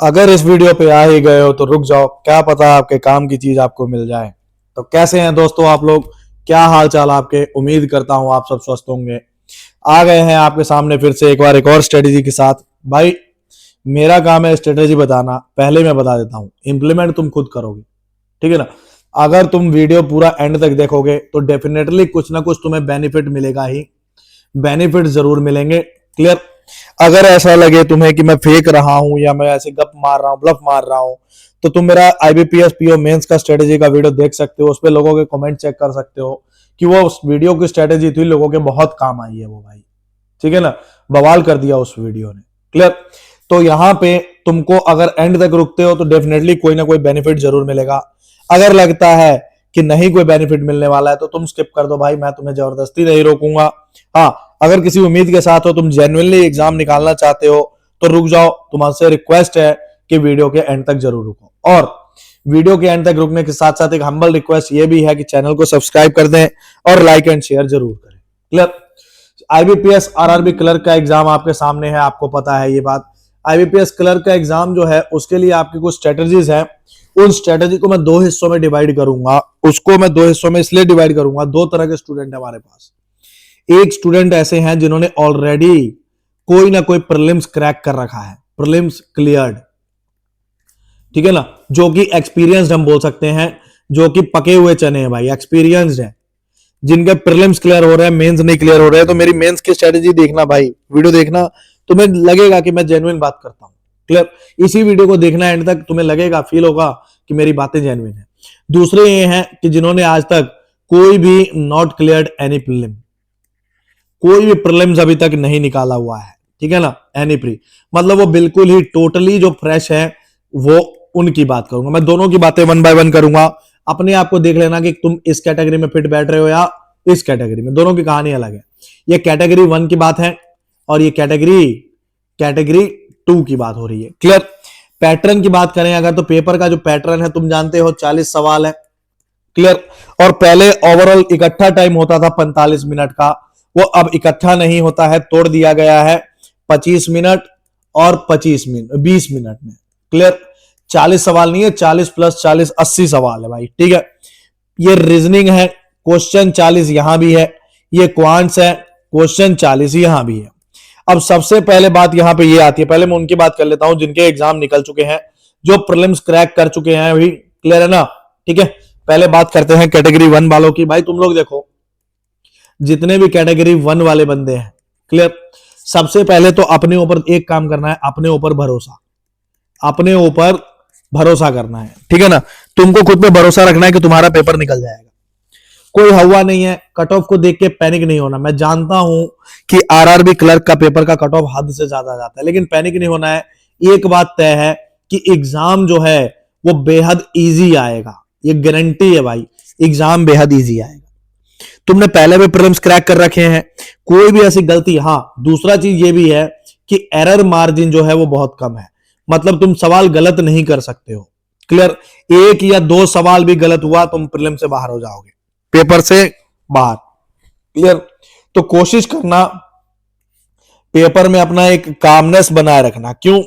अगर इस वीडियो पे आ ही गए हो तो रुक जाओ, क्या पता आपके काम की चीज आपको मिल जाए। तो कैसे हैं दोस्तों आप लोग, क्या हाल चाल आपके। उम्मीद करता हूं आप सब स्वस्थ होंगे। आ गए हैं आपके सामने फिर से एक बार एक और स्ट्रेटेजी के साथ। भाई मेरा काम है स्ट्रेटेजी बताना, पहले मैं बता देता हूं, इंप्लीमेंट तुम खुद करोगे, ठीक है ना। अगर तुम वीडियो पूरा एंड तक देखोगे तो डेफिनेटली कुछ ना कुछ तुम्हें बेनिफिट मिलेगा ही, बेनिफिट जरूर मिलेंगे। क्लियर। अगर ऐसा लगे तुम्हें कि मैं फेक रहा हूं या मैं ऐसे गप मार रहा हूं, ब्लफ मार रहा हूं, तो तुम मेरा आईबीपीएस पीओ मेंस का स्ट्रेटेजी का वीडियो देख सकते हो। उस पर लोगों के कमेंट चेक कर सकते हो कि वो उस वीडियो की स्ट्रेटेजी थी, लोगों के बहुत काम आई है वो भाई, ठीक है ना। बवाल कर दिया उस वीडियो ने। क्लियर। तो यहां पे तुमको अगर एंड तक रुकते हो तो डेफिनेटली कोई ना कोई बेनिफिट जरूर मिलेगा। अगर लगता है कि नहीं कोई बेनिफिट मिलने वाला है तो तुम स्किप कर दो भाई, मैं तुम्हें जबरदस्ती नहीं रोकूंगा। हाँ, अगर किसी उम्मीद के साथ हो, तुम जेन्युइनली एग्जाम निकालना चाहते हो तो रुक जाओ। तुमसे रिक्वेस्ट है कि वीडियो के एंड तक जरूर रुको। और वीडियो के एंड तक रुकने के साथ साथ एक हम्बल रिक्वेस्ट ये भी है कि चैनल को सब्सक्राइब कर दें और लाइक एंड शेयर जरूर करें। क्लियर। आईबीपीएस आरआरबी क्लर्क का एग्जाम आपके सामने है, आपको पता है ये बात। आईबीपीएस क्लर्क का एग्जाम जो है उसके लिए आपकी कुछ स्ट्रेटेजीज है। उन स्ट्रेटेजी को मैं दो हिस्सों में डिवाइड करूंगा। उसको मैं दो हिस्सों में इसलिए डिवाइड करूंगा, दो तरह के स्टूडेंट है हमारे पास। एक स्टूडेंट ऐसे हैं जिन्होंने ऑलरेडी कोई ना कोई प्रीलिम्स क्रैक कर रखा है, प्रीलिम्स क्लियर्ड, ठीक है ना, जो कि एक्सपीरियंस्ड हम बोल सकते हैं, जो कि पके हुए चने हैं भाई, एक्सपीरियंस्ड है, जिनके प्रीलिम्स क्लियर हो रहे हैं, मेंस नहीं क्लियर हो रहे हैं। तो मेरी मेंस की स्ट्रेटेजी देखना भाई, वीडियो देखना, तुम्हें लगेगा कि मैं जेन्युइन बात करता हूं। क्लियर। इसी वीडियो को देखना एंड तक, तुम्हें लगेगा, फील होगा कि मेरी बातें जेन्युइन है। दूसरे ये हैं कि जिन्होंने आज तक कोई भी नॉट क्लियर्ड एनी प्रीलिम, कोई भी प्रीलिम्स अभी तक नहीं निकाला हुआ है, ठीक है ना, एनी प्री, मतलब वो बिल्कुल ही टोटली जो फ्रेश है, वो उनकी बात करूंगा। मैं दोनों की बातें वन बाय वन करूंगा। अपने आप को देख लेना कि तुम इस कैटेगरी में फिट बैठ रहे हो या इस कैटेगरी में, दोनों की कहानी अलग है। ये कैटेगरी 1 की बात है और ये कैटेगरी 2 की बात हो रही है। क्लियर। पैटर्न की बात करें अगर, तो पेपर का जो पैटर्न है तुम जानते हो, 40 सवाल है। क्लियर। और पहले ओवरऑल इकट्ठा टाइम होता था 45 मिनट का, वो अब इकट्ठा नहीं होता है, तोड़ दिया गया है 25 मिनट और 20 मिनट में। क्लियर। 40 सवाल नहीं है, 40 प्लस 40 80 सवाल है भाई, ठीक है। ये रीजनिंग है, क्वेश्चन 40 यहां भी है। ये क्वांट्स है, क्वेश्चन 40 यहां भी है। अब सबसे पहले बात यहां पे ये आती है, पहले मैं उनकी बात कर लेता हूं जिनके एग्जाम निकल चुके हैं, जो प्रीलिम्स क्रैक कर चुके हैं अभी। क्लियर है ना, ठीक है। पहले बात करते हैं कैटेगरी 1 वालों की। भाई तुम लोग देखो, जितने भी कैटेगरी 1 वाले बंदे हैं, क्लियर, सबसे पहले तो अपने ऊपर एक काम करना है, अपने ऊपर भरोसा, अपने ऊपर भरोसा करना है, ठीक है ना। तुमको खुद पे भरोसा रखना है कि तुम्हारा पेपर निकल जाएगा। कोई हवा नहीं है, कट ऑफ को देख के पैनिक नहीं होना। मैं जानता हूं कि आरआरबी क्लर्क का पेपर का कट ऑफ हद से ज्यादा जाता है, लेकिन पैनिक नहीं होना है। एक बात तय है कि एग्जाम जो है वो बेहद इजी आएगा, ये गारंटी है भाई, एग्जाम बेहद इजी आएगा। तुमने पहले भी प्रीलिम्स क्रैक कर रखे हैं, कोई भी ऐसी गलती, हाँ दूसरा चीज ये भी है कि एरर मार्जिन जो है वो बहुत कम है, मतलब तुम सवाल गलत नहीं कर सकते हो। क्लियर। एक या दो सवाल भी गलत हुआ तुम प्रीलिम से बाहर हो जाओगे, पेपर से बाहर। क्लियर। तो कोशिश करना पेपर में अपना एक कामनेस बनाए रखना। क्यों,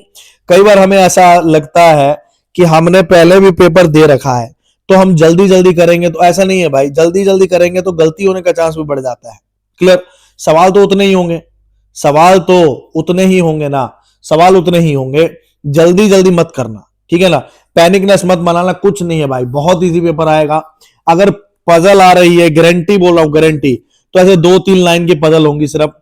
कई बार हमें ऐसा लगता है कि हमने पहले भी पेपर दे रखा है तो हम जल्दी जल्दी करेंगे, तो ऐसा नहीं है भाई, जल्दी जल्दी करेंगे तो गलती होने का चांस भी बढ़ जाता है। क्लियर। सवाल तो उतने ही होंगे, सवाल तो उतने ही होंगे ना, सवाल उतने ही होंगे, जल्दी जल्दी मत करना, ठीक है ना। पैनिकनेस मत बनाना, कुछ नहीं है भाई, बहुत इजी पेपर आएगा। अगर पजल आ रही है, गारंटी बोल रहा हूं, गारंटी, तो ऐसे 2-3 लाइन की पजल होंगी सिर्फ।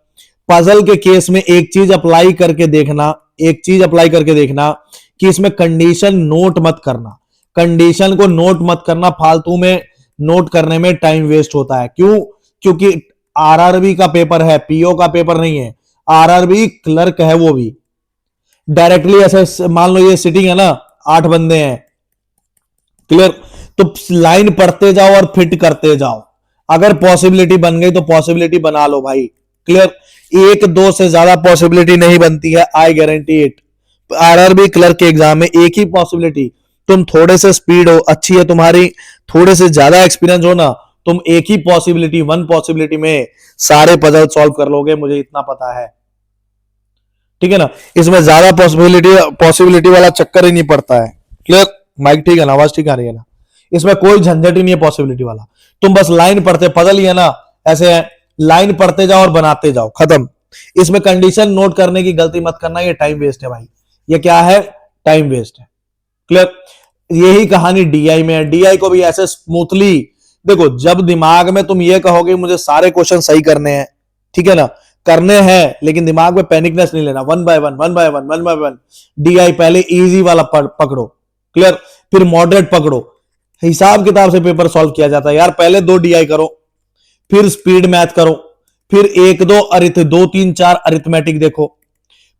पजल के केस में एक चीज अप्लाई करके देखना, एक चीज अप्लाई करके देखना कि इसमें कंडीशन नोट मत करना, कंडीशन को नोट मत करना, फालतू में नोट करने में टाइम वेस्ट होता है। क्यों, क्योंकि आरआरबी का पेपर है, पीओ का पेपर नहीं है, आरआरबी क्लर्क है। वो भी डायरेक्टली ऐसे मान लो ये सिटिंग है ना, 8 बंदे हैं। क्लियर। तो लाइन पढ़ते जाओ और फिट करते जाओ, अगर पॉसिबिलिटी बन गई तो पॉसिबिलिटी बना लो भाई। क्लियर। एक दो से ज्यादा पॉसिबिलिटी नहीं बनती है, I guarantee it. RRB clerk के एग्जाम में एक ही पॉसिबिलिटी, तुम थोड़े से स्पीड हो, अच्छी है तुम्हारी, थोड़े से ज्यादा एक्सपीरियंस हो ना, तुम एक ही पॉसिबिलिटी, 1 पॉसिबिलिटी में सारे पजल सॉल्व कर लोगे, मुझे इतना पता है। ठीक है ना, इसमें ज्यादा पॉसिबिलिटी वाला चक्कर ही नहीं पड़ता है। क्लियर? माइक ठीक है ना, आवाज ठीक आ रही है ना? इसमें कोई झंझट ही नहीं है पॉसिबिलिटी वाला। तुम बस लाइन पढ़ते, पजल ही है ना, ऐसे है, लाइन पढ़ते जाओ और बनाते जाओ, खत्म। इसमें कंडीशन नोट करने की गलती मत करना, ये टाइम वेस्ट है भाई। ये क्या है? टाइम वेस्ट है। क्लियर? यही कहानी डीआई में है। डीआई को भी ऐसे स्मूथली देखो, जब दिमाग में तुम ये कहोगे मुझे सारे क्वेश्चन सही करने हैं, ठीक है ना, करने हैं, लेकिन दिमाग में पैनिकनेस नहीं लेना, one by one, one by one, one by one. DI पहले इजी वाला पकड़ो, क्लियर, फिर मॉडरेट पकड़ो। हिसाब किताब से पेपर सॉल्व किया जाता है यार। पहले 2 डीआई करो, फिर स्पीड मैथ करो, फिर 1 2 2 3 4 अरिथमेटिक देखो,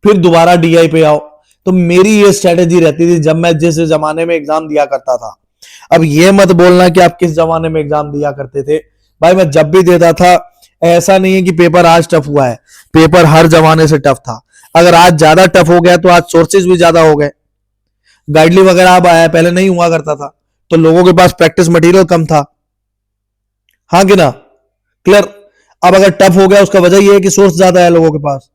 फिर दोबारा डीआई पे आओ। तो मेरी ये स्ट्रेटेजी रहती थी जब मैं जिस जमाने में एग्जाम दिया करता था। अब ये मत बोलना कि आप किस जमाने में एग्जाम दिया करते थे। भाई मैं जब भी देता था, ऐसा नहीं है कि पेपर आज टफ हुआ है, पेपर हर जमाने से टफ था। अगर आज ज्यादा टफ हो गया तो आज सोर्सेज भी ज्यादा हो गए, गाइडली वगैरह अब आया, पहले नहीं हुआ करता था, तो लोगों के पास प्रैक्टिस मटेरियल कम था, हाँ कि ना? क्लियर? अब अगर टफ हो गया उसका वजह यह है कि सोर्स ज्यादा है लोगों के पास,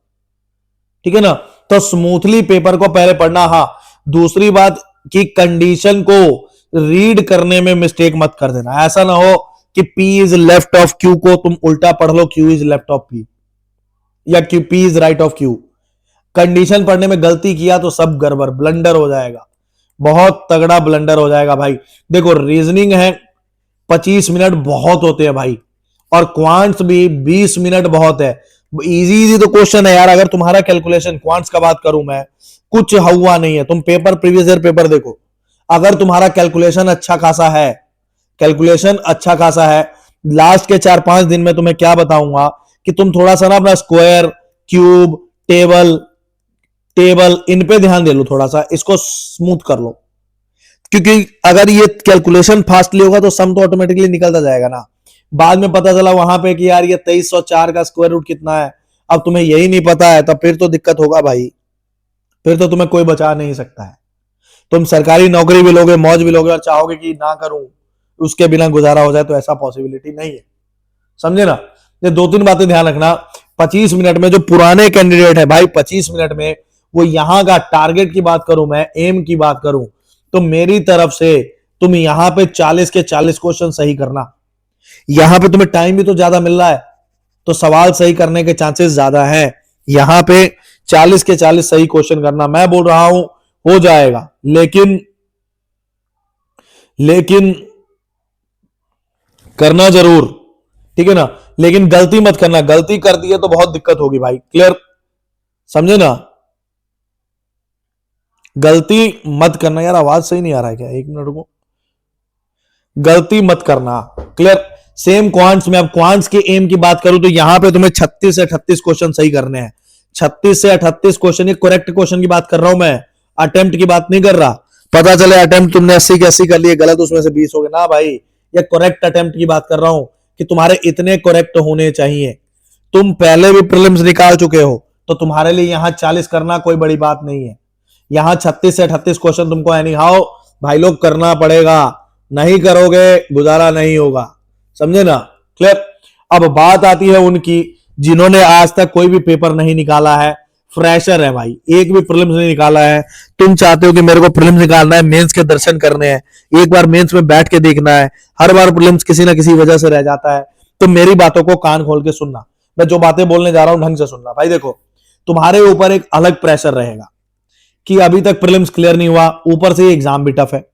ठीक है ना? तो स्मूथली पेपर को पहले पढ़ना। हाँ, दूसरी बात कि कंडीशन को रीड करने में मिस्टेक मत कर देना। ऐसा ना हो कि P is left of Q को तुम उल्टा पढ़ लो, Q is left of P, या P is right of Q। Condition पढ़ने में गलती किया तो सब गड़बड़, ब्लंडर हो जाएगा, बहुत तगड़ा ब्लंडर हो जाएगा भाई। देखो रीजनिंग है 25 मिनट बहुत होते हैं भाई, और क्वांट्स भी 20 मिनट बहुत है। इजी इजी तो क्वेश्चन है यार। अगर तुम्हारा कैलकुलेशन, क्वांट्स का बात करूं मैं, कुछ हुआ नहीं है। तुम पेपर, प्रीवियस ईयर पेपर देखो, अगर तुम्हारा कैलकुलेशन अच्छा खासा है, कैलकुलेशन अच्छा खासा है, लास्ट के 4-5 दिन में तुम्हें क्या बताऊंगा कि तुम थोड़ा सा ना अपना स्क्वायर, क्यूब, टेबल इन पे ध्यान दे लो, थोड़ा सा इसको स्मूथ कर लो। क्योंकि अगर ये कैलकुलेशन फास्टली होगा तो सम तो ऑटोमेटिकली निकलता जाएगा ना। बाद में पता चला वहां पे कि यार ये 2304 का स्क्वायर रूट कितना है, अब तुम्हें यही नहीं पता है, तब फिर तो दिक्कत होगा भाई, फिर तो तुम्हें कोई बचा नहीं सकता है। तुम सरकारी नौकरी भी लोगे, मौज भी लोगे, और चाहोगे कि ना करूं, उसके बिना गुजारा हो जाए, तो ऐसा पॉसिबिलिटी नहीं है, समझे ना? ये 2-3 बातें ध्यान रखना। 25 मिनट में जो पुराने कैंडिडेट है भाई, 25 मिनट में वो यहां का टारगेट की बात करूं, मैं एम की बात करूं, तो मेरी तरफ से तुम यहां पे 40 के 40 क्वेश्चन सही करना। यहां पे तुम्हें टाइम भी तो ज्यादा मिल रहा है, तो सवाल सही करने के चांसेस ज्यादा हैं। यहां पे 40 के 40 सही क्वेश्चन करना। मैं बोल रहा हूं हो जाएगा, लेकिन करना जरूर, ठीक है ना? लेकिन गलती मत करना, गलती कर दी है तो बहुत दिक्कत होगी भाई। क्लियर? समझे ना? गलती मत करना। यार आवाज सही नहीं आ रहा है क्या? 1 मिनट रुको। गलती मत करना। क्लियर? सेम क्वांट्स में, अब क्वांट्स के एम की बात करूं तो यहां पे तुम्हें 36 से 38 क्वेश्चन सही करने हैं। 36 से 38 क्वेश्चन, ये करेक्ट क्वेश्चन की बात कर रहा हूं मैं, अटेम्प्ट की बात नहीं कर रहा। पता चले अटेम्प्ट तुमने 80 के 80 कर लिए, गलत उसमें से 20 हो गए ना भाई। ये करेक्ट अटेम्प्ट की बात कर रहा हूं कि तुम्हारे इतने करेक्ट होने चाहिए। तुम पहले भी प्रीलिम्स निकाल चुके हो, तो तुम्हारे लिए यहां 40 करना कोई बड़ी बात नहीं है। यहां 36 से 38 क्वेश्चन तुमको एनी हाउ भाई लोग करना पड़ेगा, नहीं करोगे गुजारा नहीं होगा, समझे ना? क्लियर? अब बात आती है उनकी जिन्होंने आज तक कोई भी पेपर नहीं निकाला है, फ्रेशर है भाई, एक भी प्रीलिम्स नहीं निकाला है। तुम चाहते हो कि मेरे को प्रीलिम्स निकालना है, मेंस के दर्शन करने हैं, एक बार मेंस में बैठ के देखना है, हर बार प्रीलिम्स किसी ना किसी वजह से रह जाता है, तो मेरी बातों को कान खोल के सुनना। मैं जो बातें बोलने जा रहा हूं ढंग से सुनना भाई। देखो तुम्हारे ऊपर एक अलग प्रेशर रहेगा कि अभी तक प्रीलिम्स क्लियर नहीं हुआ, ऊपर से ये एग्जाम भी टफ है,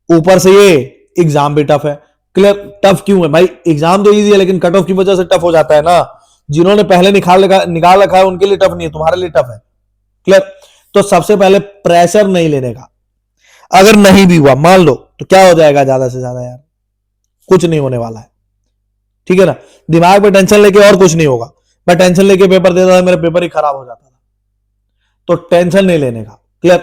ऊपर से ये एग्जाम भी टफ है। क्लियर? टफ क्यों है भाई? एग्जाम तो इजी है, लेकिन कट ऑफ की वजह से टफ हो जाता है ना। जिन्होंने पहले निकाल रखा है उनके लिए टफ नहीं है, तुम्हारे लिए टफ है। क्लियर? तो सबसे पहले प्रेशर नहीं लेने का। अगर नहीं भी हुआ मान लो, तो क्या हो जाएगा ज्यादा से ज्यादा यार, कुछ नहीं होने वाला है, ठीक है ना? दिमाग पे टेंशन लेके और कुछ नहीं होगा। मैं टेंशन लेके पेपर देता था, मेरा पेपर ही खराब हो जाता था। तो टेंशन नहीं लेने का। क्लियर?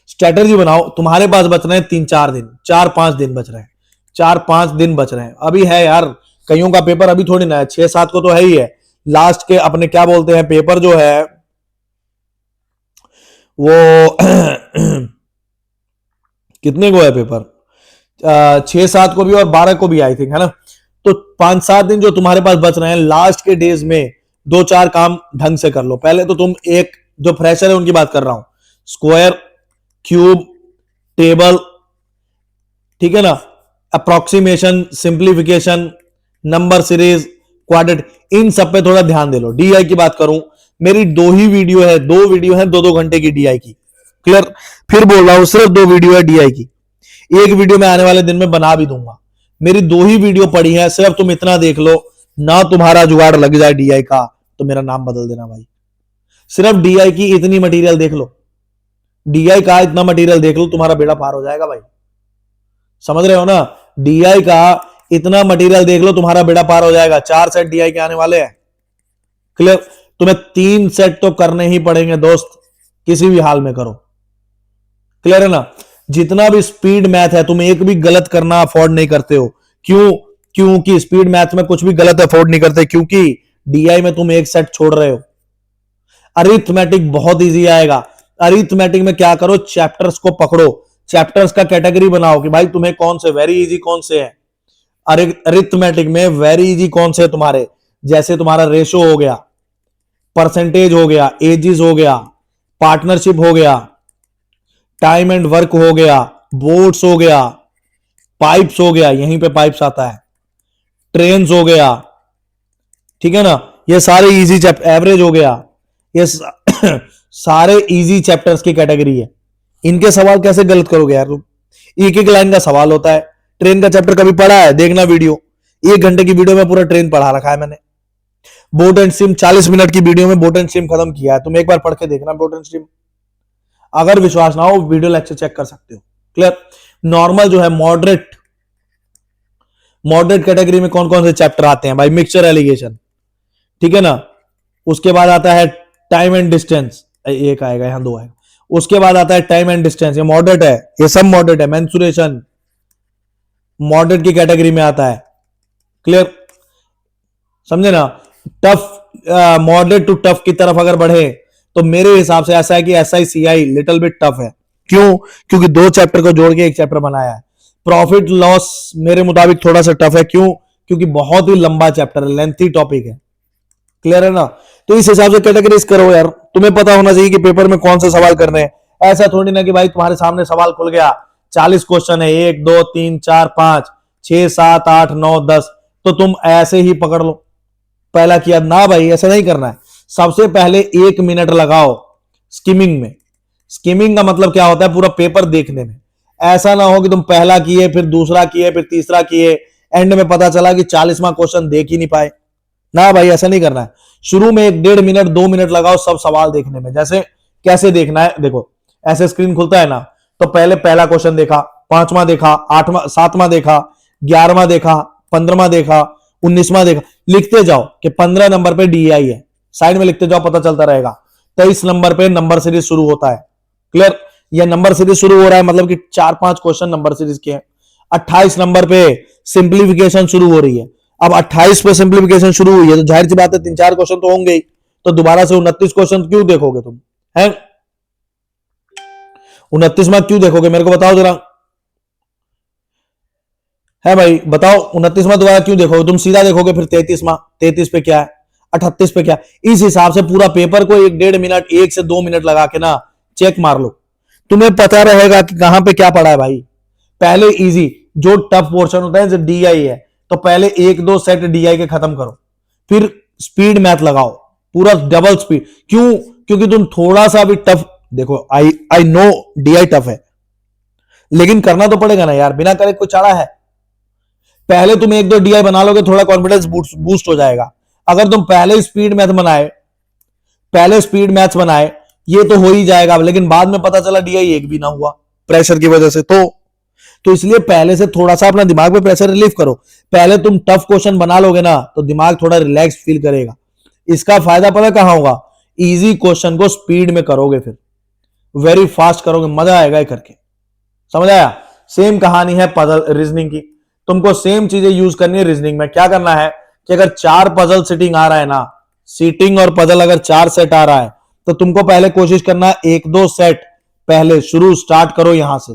स्ट्रेटेजी बनाओ। तुम्हारे पास बच रहे हैं 3-4 दिन, 4-5 दिन बच रहे हैं, 4-5 दिन बच रहे हैं। अभी है यार, कईयों का पेपर अभी थोड़ी ना है, 6-7 को तो है ही है। लास्ट के अपने क्या बोलते हैं पेपर जो है वो कितने को है पेपर? 6-7 को भी और 12 को भी आई थिंक, है ना? तो 5-7 दिन जो तुम्हारे पास बच रहे हैं, लास्ट के डेज में 2-4 काम ढंग से कर लो। पहले तो तुम एक जो फ्रेशर है उनकी बात कर रहा हूं। स्क्वायर, क्यूब, टेबल, ठीक है ना, approximation, simplification, number series, quadrate, इन सब पे थोड़ा ध्यान दे लो। डीआई की बात करूं, मेरी दो वीडियो है 2 घंटे की डीआई की। क्लियर, फिर बोल रहा हूं सिर्फ 2 वीडियो है डीआई की। एक वीडियो मैं आने वाले दिन में बना भी दूंगा। मेरी 2 वीडियो पड़ी है, सिर्फ तुम इतना देख लो ना, तुम्हारा जुगाड़ लग जाए डीआई का तो मेरा नाम बदल देना भाई। सिर्फ डीआई की इतनी मटेरियल देख लो, डीआई का इतना मटेरियल देख लो, तुम्हारा बेड़ा पार हो जाएगा भाई। समझ रहे हो ना, डीआई का इतना मटेरियल देख लो, तुम्हारा बेड़ा पार हो जाएगा। 4 सेट डीआई के आने वाले हैं। क्लियर, तुम्हें 3 सेट तो करने ही पड़ेंगे दोस्त, किसी भी हाल में करो। क्लियर है ना, जितना भी स्पीड मैथ है तुम एक भी गलत करना अफोर्ड नहीं करते हो। क्यों? क्योंकि स्पीड मैथ में कुछ भी गलत अफोर्ड नहीं करते, क्योंकि डीआई में तुम एक सेट छोड़ रहे हो। अरिथमेटिक बहुत इजी आएगा। अरिथमेटिक में क्या करो, चैप्टर्स को पकड़ो, चैप्टर्स का कैटेगरी बनाओ कि भाई तुम्हें कौन से वेरी इजी कौन से हैं। अरिथमेटिक में वेरी इजी कौन से है तुम्हारे, जैसे तुम्हारा रेशो हो गया, परसेंटेज हो गया, एजिस हो गया, पार्टनरशिप हो गया, टाइम एंड वर्क हो गया, बोट्स हो गया, पाइप्स हो गया, यहीं पे पाइप्स आता है, ट्रेन्स हो गया, ठीक है ना, ये सारे इजी चैप्टर, एवरेज हो गया, ये सारे इजी चैप्टर्स की कैटेगरी है। इनके सवाल कैसे गलत करोगे यार तुम, एक एक लाइन का सवाल होता है। ट्रेन का चैप्टर कभी पढ़ा है? देखना वीडियो, 1 घंटे की वीडियो में पूरा ट्रेन पढ़ा रखा है मैंने। बोट एंड स्ट्रीम 40 मिनट की वीडियो में बोट एंड स्ट्रीम खत्म किया है, तुम एक बार पढ़ के देखना बोट एंड स्ट्रीम। अगर विश्वास ना हो वीडियो लेक्चर चेक कर सकते हो। क्लियर, नॉर्मल जो है मॉडरेट, मॉडरेट कैटेगरी में कौन कौन से चैप्टर आते हैं भाई? मिक्सचर एलिगेशन, ठीक है ना, उसके बाद आता है टाइम एंड डिस्टेंस, एक आएगा यहां, 2 आएगा। उसके बाद आता है टाइम एंड डिस्टेंस, ये मॉडरेट है, ये सब मॉडरेट है। मेंसुरेशन मॉडरेट की कैटेगरी में आता है। क्लियर, समझे ना। टफ, मॉडरेट टू टफ की तरफ अगर बढ़े तो मेरे हिसाब से ऐसा है कि SICI लिटिल बिट टफ है। क्यों? क्योंकि 2 चैप्टर को जोड़ के एक चैप्टर बनाया है। प्रॉफिट लॉस मेरे मुताबिक थोड़ा सा टफ है। क्यों? क्योंकि बहुत ही लंबा चैप्टर है, लेंथी टॉपिक है। क्लियर है ना, तो इस हिसाब से कैटेगरीज करो यार। तुम्हें पता होना चाहिए कि पेपर में कौन से सवाल करने हैं। ऐसा थोड़ी ना कि भाई तुम्हारे सामने सवाल खुल गया, 40 क्वेश्चन है, 1 2 3 4 5 6 7 8 9 10, तो तुम ऐसे ही पकड़ लो पहला किया ना भाई, ऐसा नहीं करना है। सबसे पहले 1 मिनट लगाओ स्किमिंग में। स्किमिंग का मतलब क्या होता है? पूरा पेपर देखने में। ऐसा ना हो कि तुम पहला किए, फिर दूसरा किए, फिर तीसरा किए, एंड में पता चला कि 40वां क्वेश्चन देख ही नहीं पाए। ना भाई, ऐसा नहीं करना है। शुरू में 1-1.5 मिनट 2 मिनट लगाओ सब सवाल देखने में। जैसे कैसे देखना है, देखो ऐसे स्क्रीन खुलता है ना, तो पहले पहला क्वेश्चन देखा, 5वां देखा, 8वां 7वां देखा, 11वां देखा, 15वां देखा, 19वां देखा, लिखते जाओ कि 15 नंबर पे डीआई है, साइड में लिखते जाओ, पता चलता रहेगा। 23 नंबर पे नंबर सीरीज शुरू होता है। क्लियर, यह नंबर सीरीज शुरू हो रहा है मतलब कि 4-5 क्वेश्चन नंबर सीरीज के हैं। 28 नंबर पे सिंप्लीफिकेशन शुरू हो रही है। अब 28 पे सिंप्लीफिकेशन शुरू हुई है तो जाहिर सी बात है 3-4 क्वेश्चन तो होंगे ही, तो दोबारा से 29 क्वेश्चन क्यों देखोगे तुम? है 29वां क्यों देखोगे? मेरे को बताओ जरा, है भाई बताओ, 29वां दोबारा क्यों देखोगे? तुम सीधा देखोगे फिर 33वां, 33 पे क्या है, 38 पे क्या है। इस हिसाब से पूरा पेपर को 1-1.5 मिनट, 1 से 2 मिनट लगा के ना चेक मार लो, तुम्हें पता रहेगा कि कहां पे क्या पड़ा है भाई। पहले इजी, जो टफ पोर्शन होता है जैसे डीआई है, तो पहले 1-2 सेट डीआई के खत्म करो, फिर स्पीड मैथ लगाओ, पूरा डबल स्पीड। क्यों? क्योंकि तुम थोड़ा सा भी टफ देखो, आई नो डीआई टफ है, लेकिन करना तो पड़ेगा ना यार, बिना करे कोई चारा है? पहले तुम 1-2 डीआई बना लोगे, थोड़ा कॉन्फिडेंस बूस्ट हो जाएगा। अगर तुम पहले स्पीड मैथ बनाए, पहले स्पीड मैथ्स बनाए, ये तो हो ही जाएगा, लेकिन बाद में पता चला डीआई एक भी ना हुआ प्रेशर की वजह से, तो इसलिए पहले से थोड़ा सा अपना दिमाग पे प्रेशर रिलीफ करो। पहले तुम टफ क्वेश्चन बना लोगे ना तो दिमाग थोड़ा रिलैक्स फील करेगा। इसका फायदा पता कहां होगा? इजी क्वेश्चन को स्पीड में करोगे, फिर वेरी फास्ट करोगे, मजा आएगा ये करके। समझ आया? सेम कहानी है पजल रीजनिंग की, तुमको सेम चीजें यूज करनी है रीजनिंग में। क्या करना है कि अगर 4 पजल सीटिंग आ रहा है ना, सीटिंग और पजल अगर 4 सेट आ रहा है, तो तुमको पहले कोशिश करना है 1-2 सेट पहले शुरू स्टार्ट करो, यहां से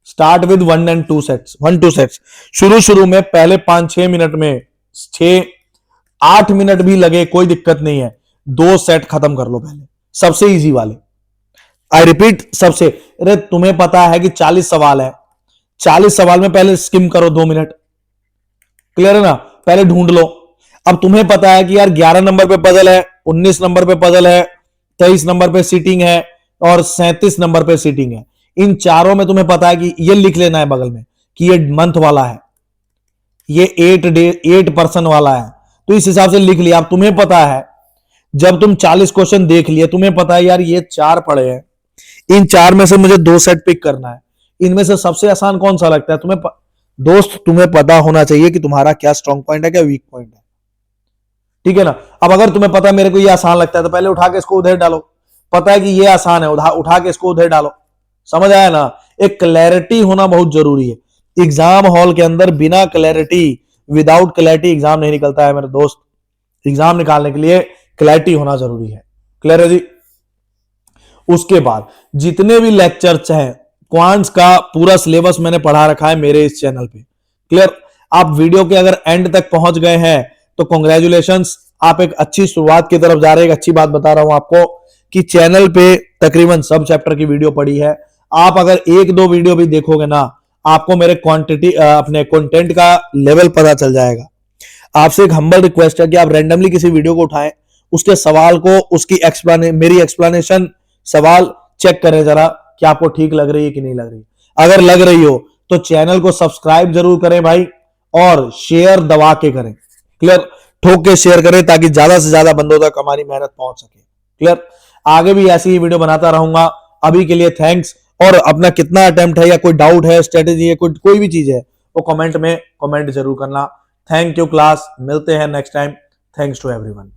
स्टार्ट विद 1-2 सेट्स, 1-2 सेट्स शुरू में पहले 5-6 मिनट में, 6-8 मिनट भी लगे कोई दिक्कत नहीं है, 2 सेट खत्म कर लो पहले, सबसे इजी वाले। आई रिपीट, सबसे, अरे तुम्हें पता है कि 40 सवाल है, 40 सवाल में पहले स्किम करो 2 मिनट, क्लियर है ना, पहले ढूंढ लो। अब तुम्हें पता है कि यार 11 नंबर पे पजल है, 19 नंबर पे पजल है, 23 नंबर पे सीटिंग है और 37 नंबर पे सीटिंग है। इन चारों में तुम्हें पता है कि ये लिख लेना है बगल में कि ये मंथ वाला है, ये 8 पर्सन वाला है, तो इस हिसाब से लिख लिया। अब तुम्हें पता है जब तुम 40 क्वेश्चन देख लिए, तुम्हें पता है यार ये 4 पड़े हैं, इन 4 में से मुझे 2 सेट पिक करना है, इनमें से सबसे आसान कौन सा लगता है तुम्हें दोस्त, तुम्हें पता होना चाहिए कि तुम्हारा क्या स्ट्रॉन्ग पॉइंट है, क्या वीक पॉइंट है, ठीक है ना। अब अगर तुम्हें पता है मेरे को ये आसान लगता है तो पहले उठा के इसको उधर डालो, पता है कि ये आसान है, उठा के इसको उधर डालो, समझ आया ना। एक क्लैरिटी होना बहुत जरूरी है एग्जाम हॉल के अंदर। बिना क्लैरिटी, विदाउट क्लैरिटी एग्जाम नहीं निकलता है मेरे दोस्त। एग्जाम निकालने के लिए क्लैरिटी होना जरूरी है, क्लियर है जी। उसके बाद जितने भी लेक्चर्स हैं, क्वांट्स का पूरा सिलेबस मैंने पढ़ा रखा है मेरे इस चैनल पे, क्लियर। आप वीडियो के अगर एंड तक पहुंच गए हैं तो कॉन्ग्रेचुलेशंस, आप एक अच्छी शुरुआत की तरफ जा रहे हैं। एक अच्छी बात बता रहा हूं आपको कि चैनल पे तकरीबन सब चैप्टर की वीडियो पड़ी है। आप अगर 1-2 वीडियो भी देखोगे ना, आपको मेरे क्वांटिटी अपने कंटेंट का लेवल पता चल जाएगा। आपसे एक हम्बल रिक्वेस्ट है कि आप रैंडमली किसी वीडियो को उठाएं, उसके सवाल को, उसकी मेरी एक्सप्लेनेशन सवाल चेक करें जरा कि आपको ठीक लग रही है कि नहीं लग रही। अगर लग रही हो तो चैनल को सब्सक्राइब जरूर करें भाई, और शेयर दबा के करें, क्लियर, ठोक के शेयर करें ताकि ज्यादा से ज्यादा बंदों तक हमारी मेहनत पहुंच सके, क्लियर। आगे भी ऐसी ही वीडियो बनाता रहूंगा। अभी के लिए थैंक्स। और अपना कितना अटेम्प्ट है या कोई डाउट है, स्ट्रेटेजी है, कोई भी चीज है, वो कमेंट में कमेंट जरूर करना। थैंक यू क्लास, मिलते हैं next time. Thanks to everyone.